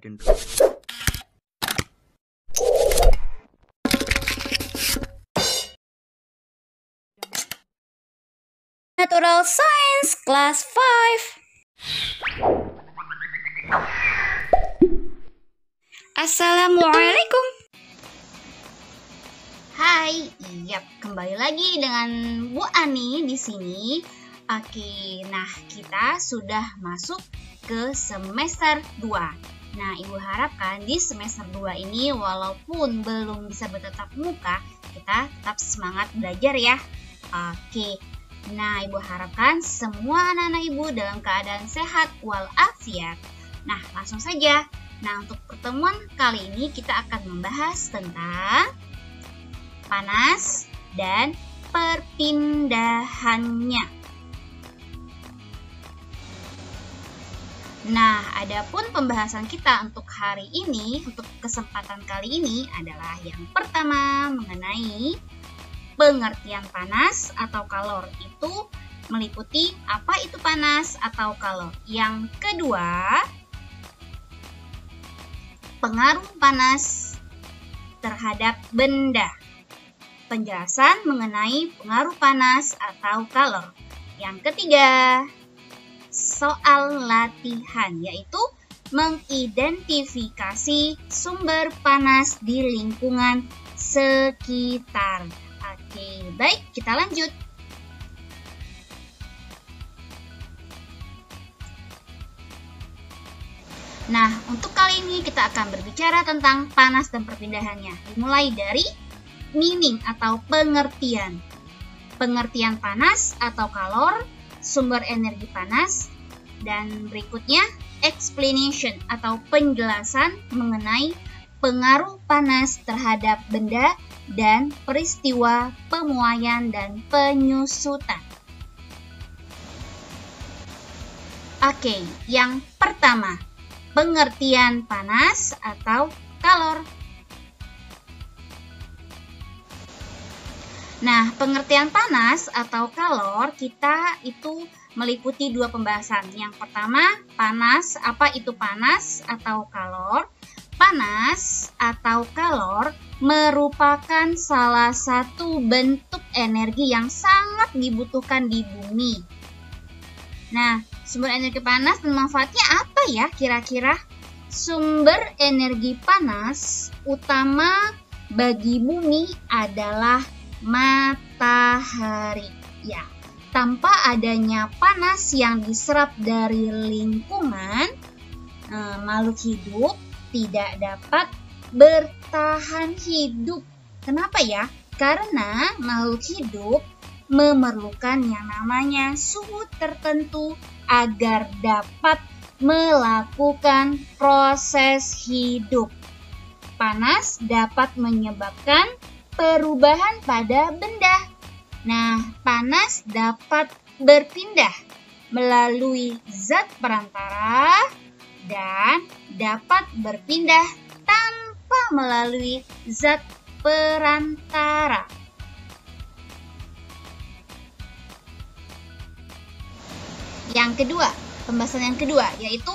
intro. Natural Science Class 5. Assalamualaikum. Hai, kembali lagi dengan Bu Ani di sini. Oke, nah kita sudah masuk ke semester 2. Nah, Ibu harapkan di semester 2 ini walaupun belum bisa bertatap muka, kita tetap semangat belajar ya. Oke. Nah, Ibu harapkan semua anak-anak Ibu dalam keadaan sehat walafiat. Nah, langsung saja. Nah, untuk pertemuan kali ini kita akan membahas tentang panas dan perpindahannya. Nah, adapun pembahasan kita untuk hari ini, untuk kesempatan kali ini adalah yang pertama mengenai pengertian panas atau kalor. Itu meliputi apa itu panas atau kalor. Yang kedua, pengaruh panas terhadap benda. Penjelasan mengenai pengaruh panas atau kalor. Yang ketiga, soal latihan, yaitu mengidentifikasi sumber panas di lingkungan sekitar. Oke, baik, kita lanjut. Nah, untuk kali ini kita akan berbicara tentang panas dan perpindahannya. Dimulai dari meaning atau pengertian. Pengertian panas atau kalor, sumber energi panas, dan berikutnya explanation atau penjelasan mengenai pengaruh panas terhadap benda dan peristiwa pemuaian dan penyusutan. Oke, yang pertama, pengertian panas atau kalor. Nah, pengertian panas atau kalor kita itu meliputi dua pembahasan. Yang pertama, panas, apa itu panas atau kalor? Panas atau kalor merupakan salah satu bentuk energi yang sangat dibutuhkan di bumi. Nah, sumber energi panas dan manfaatnya apa ya kira-kira? Sumber energi panas utama bagi bumi adalah matahari. Ya, tanpa adanya panas yang diserap dari lingkungan, makhluk hidup tidak dapat bertahan hidup. Kenapa ya? Karena makhluk hidup memerlukan yang namanya suhu tertentu agar dapat melakukan proses hidup. Panas dapat menyebabkan perubahan pada benda. Nah, panas dapat berpindah melalui zat perantara dan dapat berpindah tanpa melalui zat perantara. Yang kedua, pembahasan yang kedua yaitu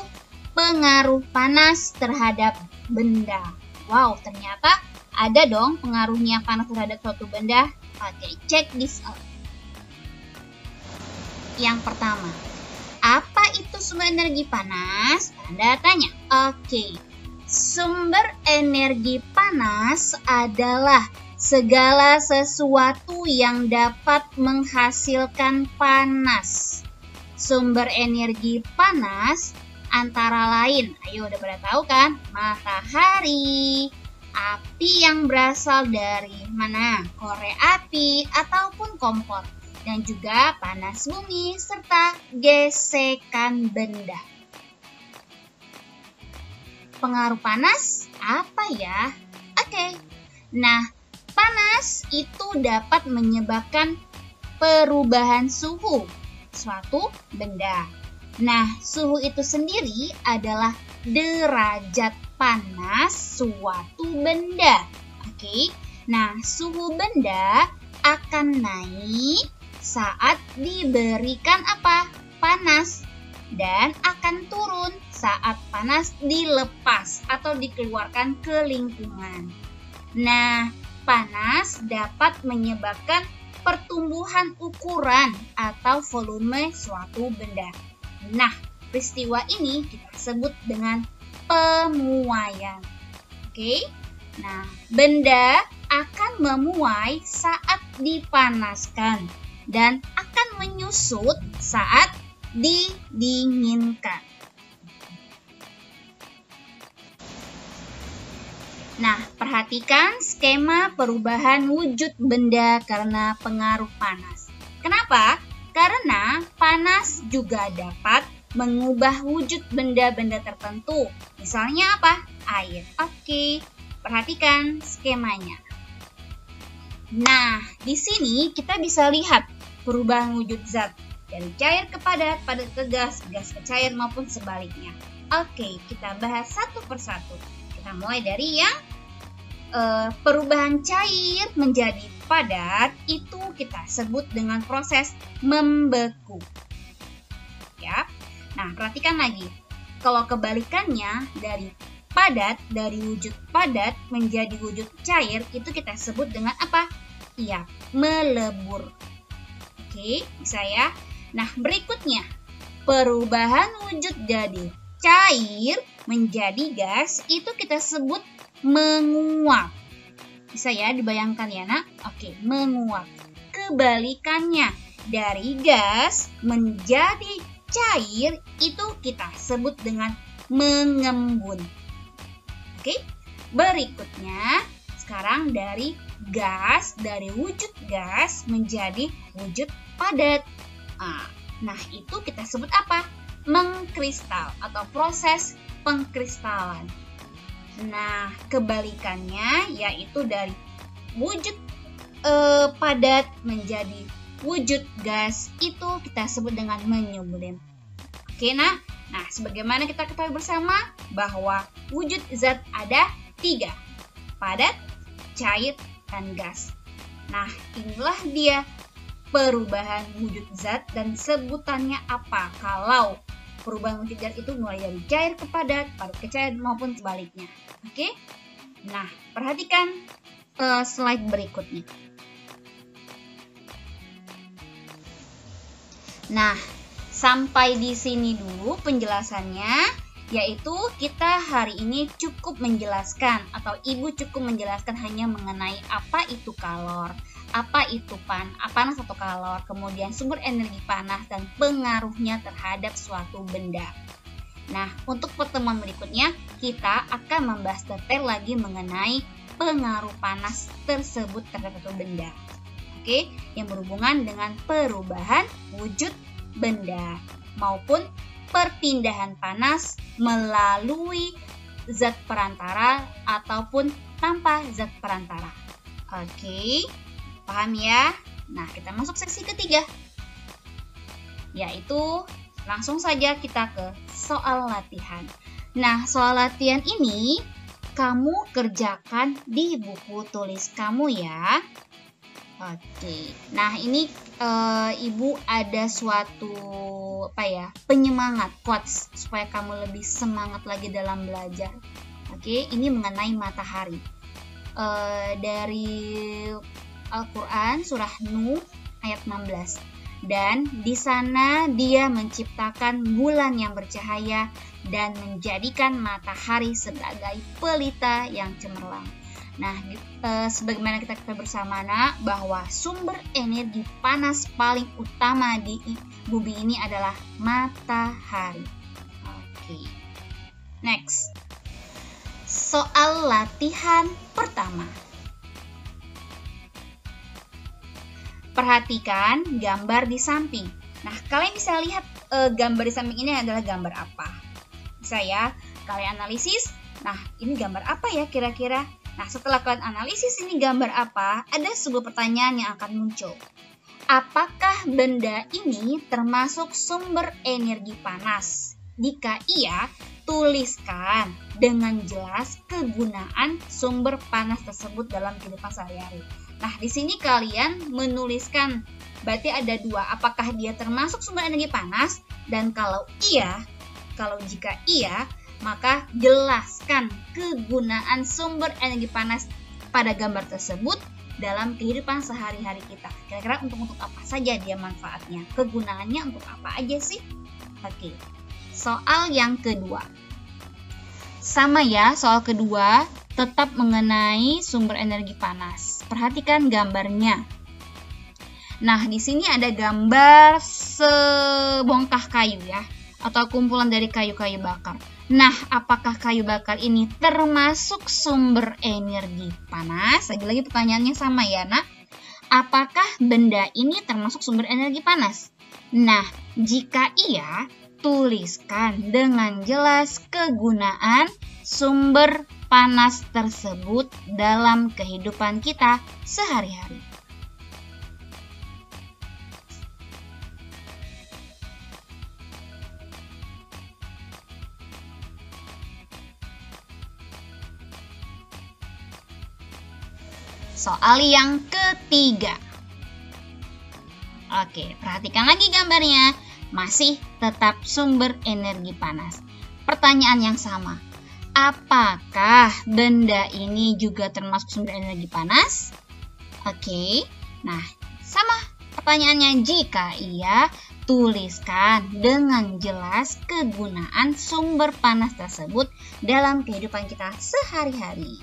pengaruh panas terhadap benda. Wow, ternyata ada dong pengaruhnya panas terhadap suatu benda. Oke, check this out. Yang pertama, apa itu sumber energi panas? Tanda tanya. Oke, sumber energi panas adalah segala sesuatu yang dapat menghasilkan panas. Sumber energi panas antara lain, ayo udah pada tahu kan? Matahari, api yang berasal dari mana? Korek api ataupun kompor. Dan juga panas bumi serta gesekan benda. Pengaruh panas apa ya? Oke. Nah, panas itu dapat menyebabkan perubahan suhu suatu benda. Nah, suhu itu sendiri adalah derajat panas suatu benda. Oke. Nah, suhu benda akan naik saat diberikan apa? Panas. Dan akan turun saat panas dilepas atau dikeluarkan ke lingkungan. Nah, panas dapat menyebabkan pertumbuhan ukuran atau volume suatu benda. Nah, peristiwa ini kita sebut dengan pemuaian. Oke? Nah, benda akan memuai saat dipanaskan dan akan menyusut saat didinginkan. Nah, perhatikan skema perubahan wujud benda karena pengaruh panas. Kenapa? Karena panas juga dapat mengubah wujud benda-benda tertentu. Misalnya apa? Air. Oke, perhatikan skemanya. Nah, di sini kita bisa lihat perubahan wujud zat dari cair ke padat, padat ke gas, gas ke cair maupun sebaliknya. Oke, kita bahas satu persatu. Kita mulai dari yang perubahan cair menjadi padat, itu kita sebut dengan proses membeku. Ya. Nah, perhatikan lagi. Kalau kebalikannya dari padat, dari wujud padat menjadi wujud cair, itu kita sebut dengan apa? Iya, melebur. Oke, bisa ya? Nah, berikutnya, perubahan wujud dari cair menjadi gas, itu kita sebut menguap. Bisa ya dibayangkan ya, nak? Oke, menguap. Kebalikannya, dari gas menjadi cair, itu kita sebut dengan mengembun. Oke, berikutnya, sekarang dari gas, dari wujud gas menjadi wujud padat. Nah, itu kita sebut apa? Mengkristal atau proses pengkristalan. Nah, kebalikannya yaitu dari wujud padat menjadi wujud gas, itu kita sebut dengan menyublim. Oke, nah sebagaimana kita ketahui bersama bahwa wujud zat ada 3, padat, cair, dan gas. Nah, inilah dia perubahan wujud zat dan sebutannya apa kalau perubahan wujud zat itu mulai dari cair ke padat, padat ke cair maupun sebaliknya. Oke? Nah, perhatikan slide berikutnya. Nah, sampai di sini dulu penjelasannya, yaitu kita hari ini cukup menjelaskan atau Ibu cukup menjelaskan hanya mengenai apa itu kalor, apa itu panas atau kalor, kemudian sumber energi panas dan pengaruhnya terhadap suatu benda. Nah, untuk pertemuan berikutnya kita akan membahas detail lagi mengenai pengaruh panas tersebut terhadap suatu benda. Oke, yang berhubungan dengan perubahan wujud benda maupun perpindahan panas melalui zat perantara ataupun tanpa zat perantara. Oke, paham ya? Nah, kita masuk seksi ketiga, yaitu langsung saja kita ke soal latihan. Nah, soal latihan ini kamu kerjakan di buku tulis kamu ya. Oke, nah ini Ibu ada suatu penyemangat quotes supaya kamu lebih semangat lagi dalam belajar. Oke, ini mengenai matahari. Dari Al-Quran surah Nuh ayat 16. Dan di sana Dia menciptakan bulan yang bercahaya dan menjadikan matahari sebagai pelita yang cemerlang. Nah, sebagaimana kita ketahui bersama bahwa sumber energi panas paling utama di bumi ini adalah matahari. Oke. Next. Soal latihan pertama. Perhatikan gambar di samping. Nah, kalian bisa lihat gambar di samping ini adalah gambar apa? Bisa ya, kalian analisis. Nah, ini gambar apa ya kira-kira? Nah, setelah kalian analisis ini gambar apa, ada sebuah pertanyaan yang akan muncul. Apakah benda ini termasuk sumber energi panas? Jika iya, tuliskan dengan jelas kegunaan sumber panas tersebut dalam kehidupan sehari-hari. Nah, di sini kalian menuliskan, berarti ada 2, apakah dia termasuk sumber energi panas? Dan kalau iya, Kalau jika iya, maka jelaskan kegunaan sumber energi panas pada gambar tersebut dalam kehidupan sehari-hari kita. Kira-kira untuk apa saja dia manfaatnya? Kegunaannya untuk apa aja sih? Oke. Soal yang kedua. Sama ya, soal kedua tetap mengenai sumber energi panas. Perhatikan gambarnya. Nah, di sini ada gambar sebongkah kayu ya, atau kumpulan dari kayu-kayu bakar. Nah, apakah kayu bakar ini termasuk sumber energi panas? Lagi-lagi pertanyaannya sama ya, nak. Apakah benda ini termasuk sumber energi panas? Nah, jika iya, tuliskan dengan jelas kegunaan sumber panas tersebut dalam kehidupan kita sehari-hari. Soal yang ketiga. Oke, perhatikan lagi gambarnya. Masih tetap sumber energi panas. Pertanyaan yang sama. Apakah benda ini juga termasuk sumber energi panas? Oke, nah sama pertanyaannya. Jika iya, tuliskan dengan jelas kegunaan sumber panas tersebut dalam kehidupan kita sehari-hari.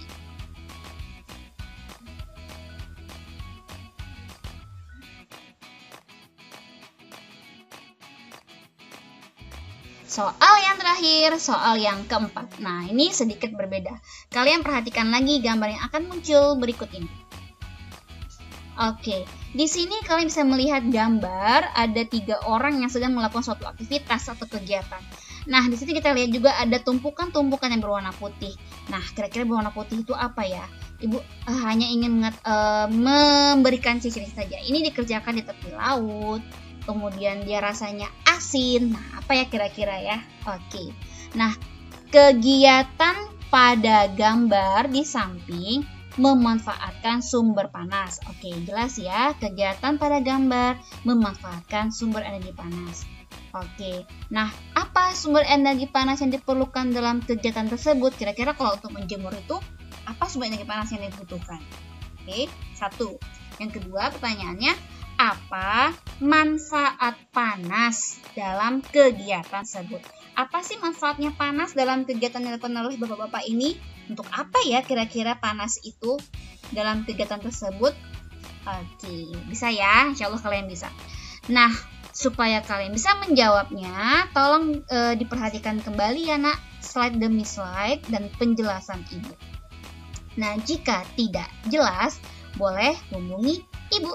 Soal yang terakhir, soal yang keempat. Nah, ini sedikit berbeda. Kalian perhatikan lagi gambar yang akan muncul berikut ini. Oke, di sini kalian bisa melihat gambar ada 3 orang yang sedang melakukan suatu aktivitas atau kegiatan. Nah, di sini kita lihat juga ada tumpukan-tumpukan yang berwarna putih. Nah, kira-kira berwarna putih itu apa ya? Ibu hanya ingin memberikan ciri saja. Ini dikerjakan di tepi laut. Kemudian dia rasanya asin. Nah, apa ya kira-kira ya? Oke. Nah, kegiatan pada gambar di samping memanfaatkan sumber panas. Oke, jelas ya. Kegiatan pada gambar memanfaatkan sumber energi panas. Oke. Nah, apa sumber energi panas yang diperlukan dalam kegiatan tersebut? Kira-kira kalau untuk menjemur itu, apa sumber energi panas yang dibutuhkan? Oke, 1. Yang kedua, pertanyaannya, apa manfaat panas dalam kegiatan tersebut? Apa sih manfaatnya panas dalam kegiatan yang dilakukan oleh bapak-bapak ini? Untuk apa ya kira-kira panas itu dalam kegiatan tersebut? Oke, bisa ya, insya Allah kalian bisa. Nah, supaya kalian bisa menjawabnya, tolong diperhatikan kembali ya nak, slide demi slide dan penjelasan ibu. Nah, jika tidak jelas, boleh hubungi ibu.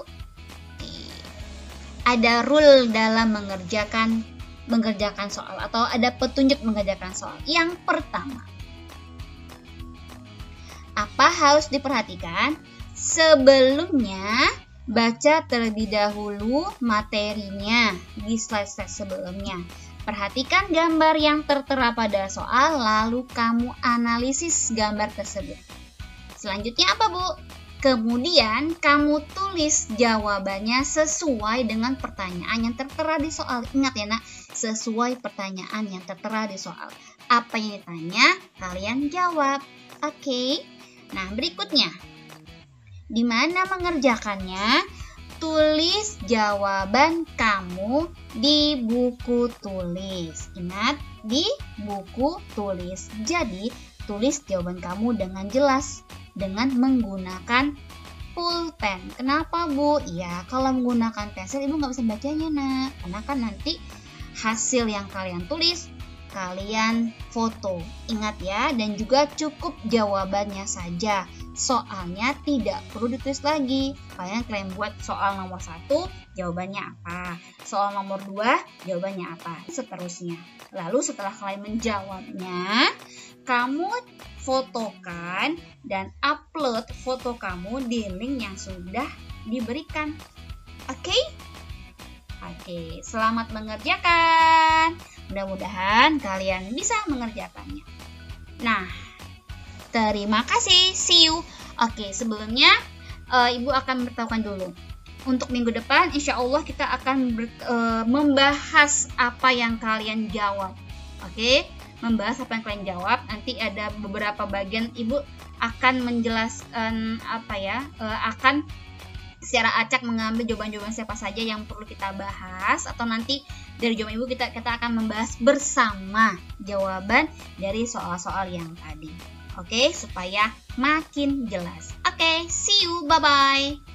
Ada rule dalam mengerjakan soal atau ada petunjuk mengerjakan soal. Yang pertama, apa harus diperhatikan? Sebelumnya, baca terlebih dahulu materinya di slide-slide sebelumnya. Perhatikan gambar yang tertera pada soal, lalu kamu analisis gambar tersebut. Selanjutnya apa, Bu? Kemudian kamu tulis jawabannya sesuai dengan pertanyaan yang tertera di soal. Ingat ya nak, sesuai pertanyaan yang tertera di soal. Apa yang ditanya, kalian jawab. Oke. Nah, berikutnya. Di mana mengerjakannya? Tulis jawaban kamu di buku tulis. Ingat, di buku tulis. Jadi, tulis jawaban kamu dengan jelas. Dengan menggunakan pulpen. Kenapa, Bu? Ya, kalau menggunakan pensil ibu nggak bisa bacanya, nak. Karena kan nanti hasil yang kalian tulis, kalian foto. Ingat ya, dan juga cukup jawabannya saja. Soalnya tidak perlu ditulis lagi. Kalian buat soal nomor 1, jawabannya apa. Soal nomor 2, jawabannya apa. Seterusnya. Lalu setelah kalian menjawabnya, kamu fotokan dan upload foto kamu di link yang sudah diberikan. Oke? Oke, selamat mengerjakan. Mudah-mudahan kalian bisa mengerjakannya. Nah, terima kasih. See you. Oke, sebelumnya Ibu akan beritahukan dulu. Untuk minggu depan, insya Allah kita akan membahas apa yang kalian jawab. Oke, membahas apa yang kalian jawab. Nanti ada beberapa bagian Ibu akan menjelaskan akan secara acak mengambil jawaban-jawaban siapa saja yang perlu kita bahas, atau nanti dari jawaban Ibu kita akan membahas bersama jawaban dari soal-soal yang tadi. Oke, supaya makin jelas. Oke, see you, bye-bye.